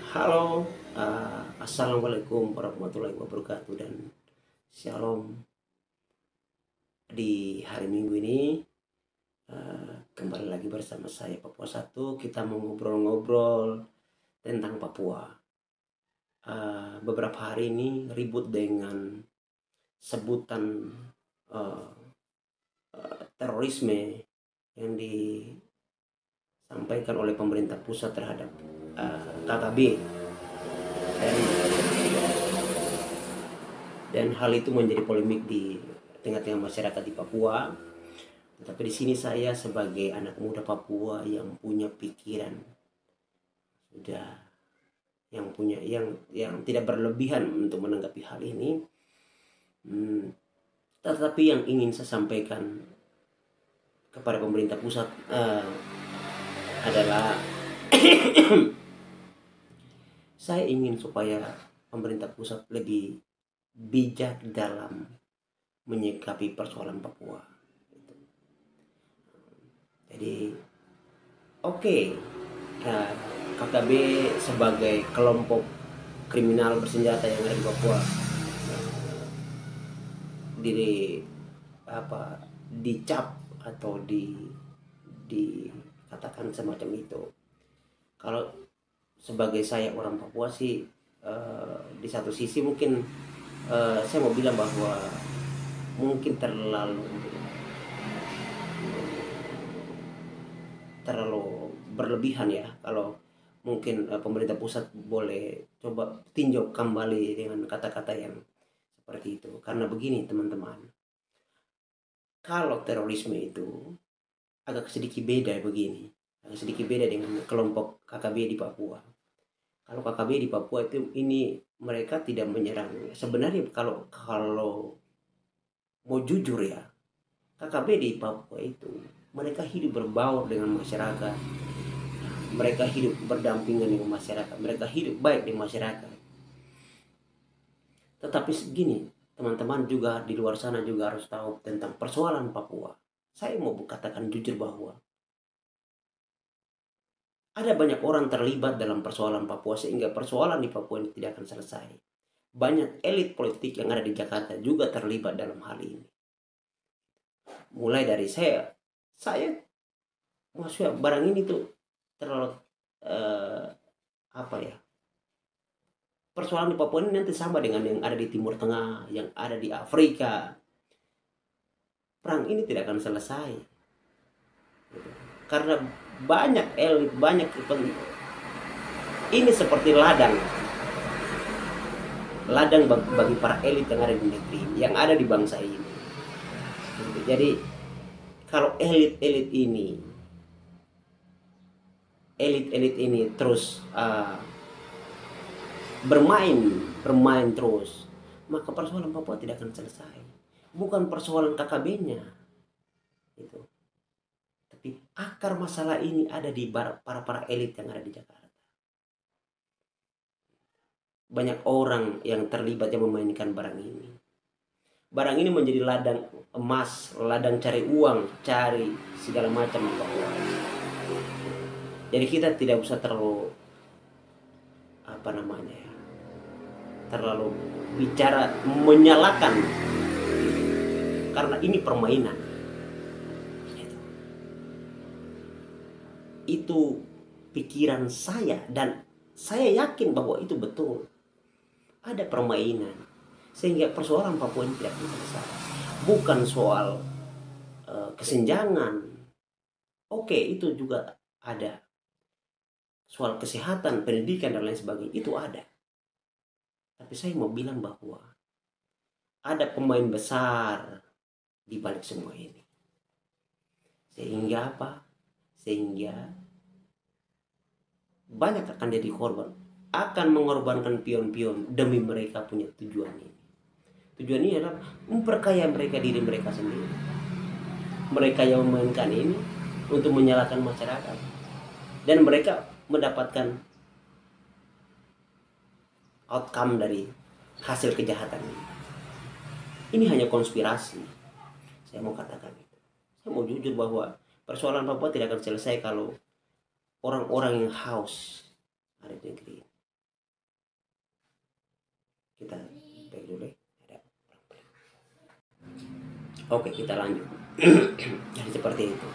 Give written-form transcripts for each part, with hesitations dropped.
Halo, Assalamualaikum warahmatullahi wabarakatuh dan Shalom. Di hari Minggu ini kembali lagi bersama saya Papua Satu. Kita mau ngobrol-ngobrol tentang Papua. Beberapa hari ini ribut dengan sebutan uh, terorisme yang disampaikan oleh pemerintah pusat terhadap KKB. Dan hal itu menjadi polemik di tengah-tengah masyarakat di Papua. Tetapi di sini saya sebagai anak muda Papua yang punya pikiran sudah yang tidak berlebihan untuk menanggapi hal ini. Tetapi yang ingin saya sampaikan kepada pemerintah pusat adalah saya ingin supaya pemerintah pusat lebih bijak dalam menyikapi persoalan Papua. Jadi KKB sebagai kelompok kriminal bersenjata yang ada di Papua dicap atau dikatakan semacam itu. Kalau sebagai saya orang Papua sih, di satu sisi mungkin saya mau bilang bahwa mungkin terlalu berlebihan ya kalau mungkin pemerintah pusat boleh coba tinjau kembali dengan kata-kata yang seperti itu. Karena begini teman-teman, kalau terorisme itu agak sedikit beda begini, agak sedikit beda dengan kelompok KKB di Papua. Kalau KKB di Papua itu ini mereka tidak menyerang. Sebenarnya kalau mau jujur ya, KKB di Papua itu mereka hidup berbaur dengan masyarakat, mereka hidup berdampingan dengan masyarakat, mereka hidup baik dengan masyarakat. Tetapi segini, teman-teman juga di luar sana juga harus tahu tentang persoalan Papua. Saya mau katakan jujur bahwa ada banyak orang terlibat dalam persoalan Papua sehingga persoalan di Papua ini tidak akan selesai. Banyak elit politik yang ada di Jakarta juga terlibat dalam hal ini. Mulai dari saya maksudnya barang ini tuh terlalu persoalan di Papua ini nanti sama dengan yang ada di Timur Tengah, yang ada di Afrika. Perang ini tidak akan selesai karena banyak elit, ini seperti ladang bagi para elit yang ada di negeri ini, yang ada di bangsa ini. Jadi kalau elit ini terus bermain terus, maka persoalan Papua tidak akan selesai. Bukan persoalan KKB-nya itu, tapi akar masalah ini ada di para elit yang ada di Jakarta. Banyak orang yang terlibat yang memainkan barang ini. Barang ini menjadi ladang emas, ladang cari uang, cari segala macam di Papua. Jadi kita tidak usah terlalu terlalu bicara menyalahkan, karena ini permainan. Itu pikiran saya dan saya yakin bahwa itu betul. Ada permainan sehingga persoalan Papua ini tidak bisa selesai. Bukan soal kesenjangan. Oke, itu juga ada. Soal kesehatan, pendidikan dan lain sebagainya itu ada. Tapi saya mau bilang bahwa ada pemain besar di balik semua ini. Sehingga apa? Sehingga banyak akan jadi korban, akan mengorbankan pion-pion demi mereka punya tujuan ini. Tujuan ini adalah memperkaya diri mereka sendiri. Mereka yang memainkan ini untuk menyalahkan masyarakat, dan mereka mendapatkan outcome dari hasil kejahatan ini. Ini hanya konspirasi. Saya mau katakan itu. Saya mau jujur bahwa persoalan Papua tidak akan selesai kalau orang-orang yang haus ada di negeri ini. Oke, kita lanjut. Jadi seperti itu.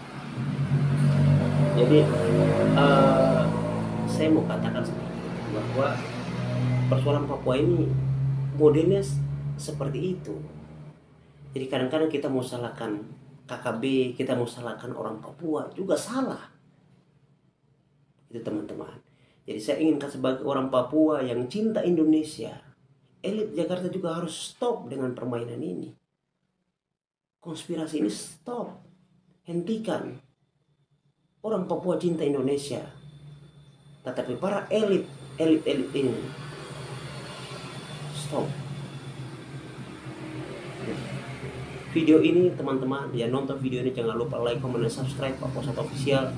Jadi saya mau katakan seperti itu, bahwa persoalan Papua ini modelnya seperti itu. Jadi kadang-kadang kita mau salahkan KKB, kita mau salahkan orang Papua, juga salah. Itu teman-teman. Jadi saya inginkan sebagai orang Papua yang cinta Indonesia, elit Jakarta juga harus stop dengan permainan ini. Konspirasi ini stop. Hentikan. Orang Papua cinta Indonesia. Tetapi para elit ini stop. Video ini teman-teman, ya nonton video ini jangan lupa like, comment, dan subscribe Papua Satu Official,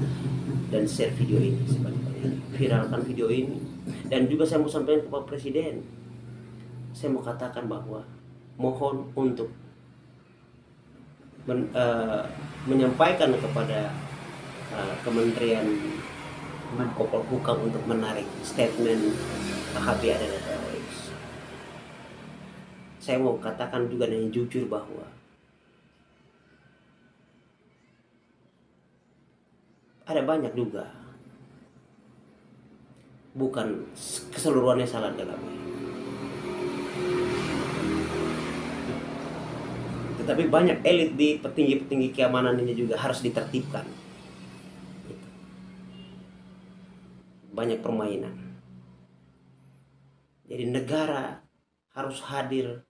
dan share video ini sebanyak-banyaknya. Viralkan video ini. Dan juga saya mau sampaikan kepada Presiden, saya mau katakan bahwa mohon untuk menyampaikan kepada Kementerian Menko Polhukam untuk menarik statement KKB adalah teroris. Saya mau katakan juga dengan jujur bahwa ada banyak juga, bukan keseluruhannya salah KKB, tetapi banyak elit di petinggi-petinggi keamanan ini juga harus ditertibkan. Banyak permainan. Jadi negara harus hadir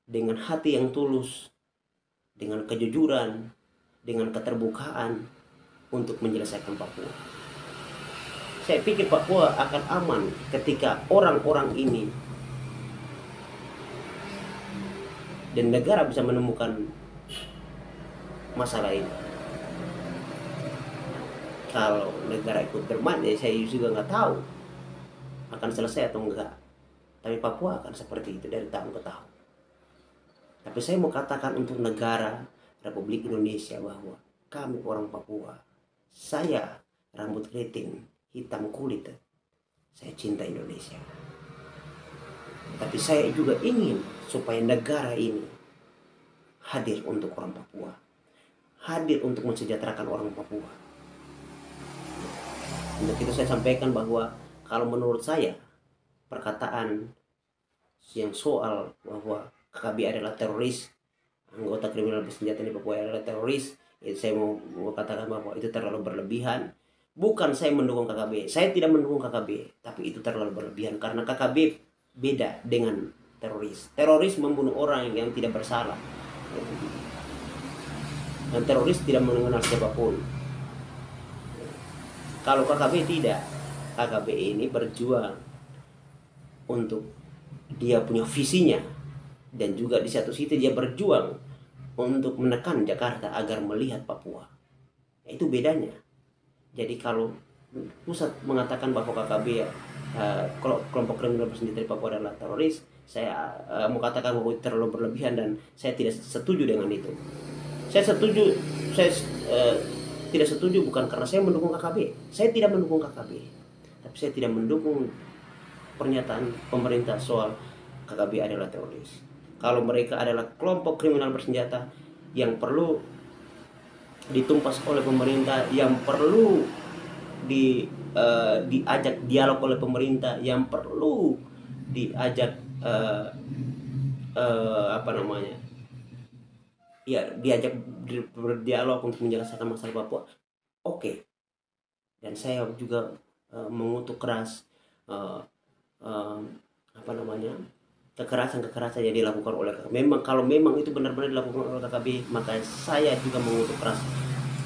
dengan hati yang tulus, dengan kejujuran, dengan keterbukaan untuk menyelesaikan Papua. Saya pikir Papua akan aman ketika orang-orang ini dan negara bisa menemukan masalah ini. Kalau negara ikut bermain, ya saya juga nggak tahu akan selesai atau enggak. Tapi Papua akan seperti itu dari tahun ke tahun. Tapi saya mau katakan untuk negara Republik Indonesia bahwa kami orang Papua, saya rambut keriting, hitam kulit, saya cinta Indonesia. Tapi saya juga ingin supaya negara ini hadir untuk orang Papua, hadir untuk mensejahterakan orang Papua. Untuk itu saya sampaikan bahwa kalau menurut saya perkataan yang soal bahwa KKB adalah teroris, anggota kriminal bersenjata di Papua adalah teroris, itu saya mau katakan bahwa itu terlalu berlebihan. Bukan saya mendukung KKB, saya tidak mendukung KKB, tapi itu terlalu berlebihan karena KKB beda dengan teroris. Teroris membunuh orang yang tidak bersalah, dan teroris tidak mengenal siapapun. Kalau KKB tidak, KKB ini berjuang untuk dia punya visinya, dan juga di satu sisi dia berjuang untuk menekan Jakarta agar melihat Papua. Itu bedanya. Jadi kalau pusat mengatakan bahwa KKB kelompok kriminal bersenjata di Papua adalah teroris, saya mau katakan bahwa itu terlalu berlebihan dan saya tidak setuju dengan itu. Saya tidak setuju bukan karena saya mendukung KKB. Saya tidak mendukung KKB. Tapi saya tidak mendukung pernyataan pemerintah soal KKB adalah teroris. Kalau mereka adalah kelompok kriminal bersenjata yang perlu ditumpas oleh pemerintah, yang perlu diajak dialog oleh pemerintah, yang perlu diajak diajak berdialog untuk menyelesaikan masalah Papua. Oke. Dan saya juga mengutuk keras kekerasan yang dilakukan oleh KKB. Kalau memang itu benar-benar dilakukan oleh KKB, maka saya juga mengutuk keras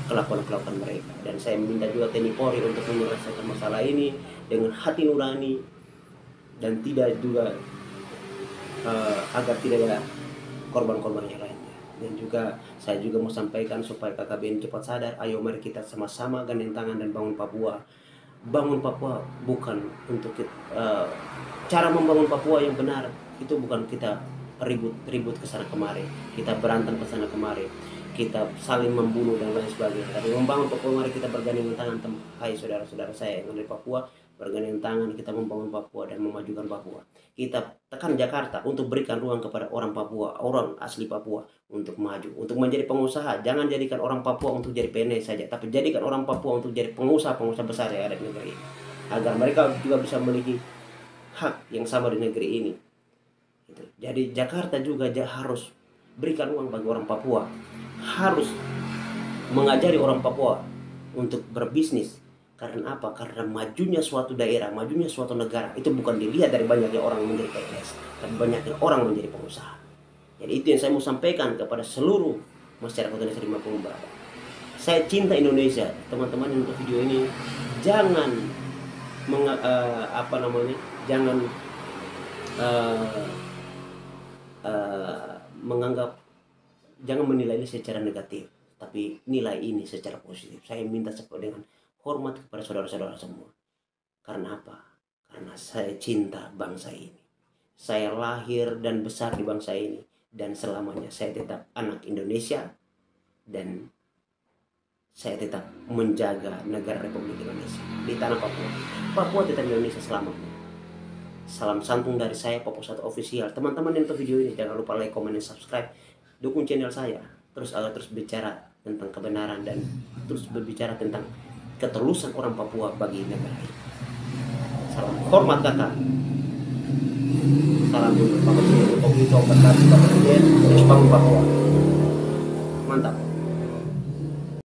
kelakuan mereka. Dan saya meminta juga TNI Polri untuk menyelesaikan masalah ini dengan hati nurani, dan tidak juga agar tidak ada korban-korban yang lainnya. Dan juga saya juga mau sampaikan supaya KKB ini cepat sadar. Ayo mari kita sama-sama gandeng tangan dan bangun Papua. Bangun Papua bukan untuk cara membangun Papua yang benar itu bukan kita ribut ke sana kemari, kita berantem ke sana kemari, kita saling membunuh dan lain sebagainya. Tapi membangun Papua, mari kita bergandeng tangan. Hai saudara-saudara saya yang dari Papua, bergandeng tangan kita membangun Papua dan memajukan Papua. Kita tekan Jakarta untuk berikan ruang kepada orang Papua, orang asli Papua untuk maju, untuk menjadi pengusaha. Jangan jadikan orang Papua untuk jadi PNS saja, tapi jadikan orang Papua untuk jadi pengusaha-pengusaha besar yang ada di negeri ini, agar mereka juga bisa memiliki hak yang sama di negeri ini. Jadi Jakarta juga harus berikan ruang bagi orang Papua, harus mengajari orang Papua untuk berbisnis. Karena apa? Karena majunya suatu daerah, majunya suatu negara itu bukan dilihat dari banyaknya orang menjadi PNS, tapi banyaknya orang menjadi pengusaha. Jadi itu yang saya mau sampaikan kepada seluruh masyarakat Indonesia dimanapun berada. Saya cinta Indonesia, teman-teman. Untuk video ini jangan jangan menganggap, jangan menilai ini secara negatif, tapi nilai ini secara positif. Saya minta dengan hormat kepada saudara-saudara semua. Karena apa? Karena saya cinta bangsa ini. Saya lahir dan besar di bangsa ini, dan selamanya saya tetap anak Indonesia, dan saya tetap menjaga negara Republik Indonesia di tanah Papua. Papua tetap Indonesia selamanya. Salam santun dari saya, Papua Satu Official. Teman-teman yang nonton video ini jangan lupa like, comment, dan subscribe. Dukung channel saya agar terus bicara tentang kebenaran dan terus berbicara tentang ketulusan orang Papua bagi negara ini. Salam hormat kakak. Salam dulu Papua Papua Papua Papua Papua. Mantap.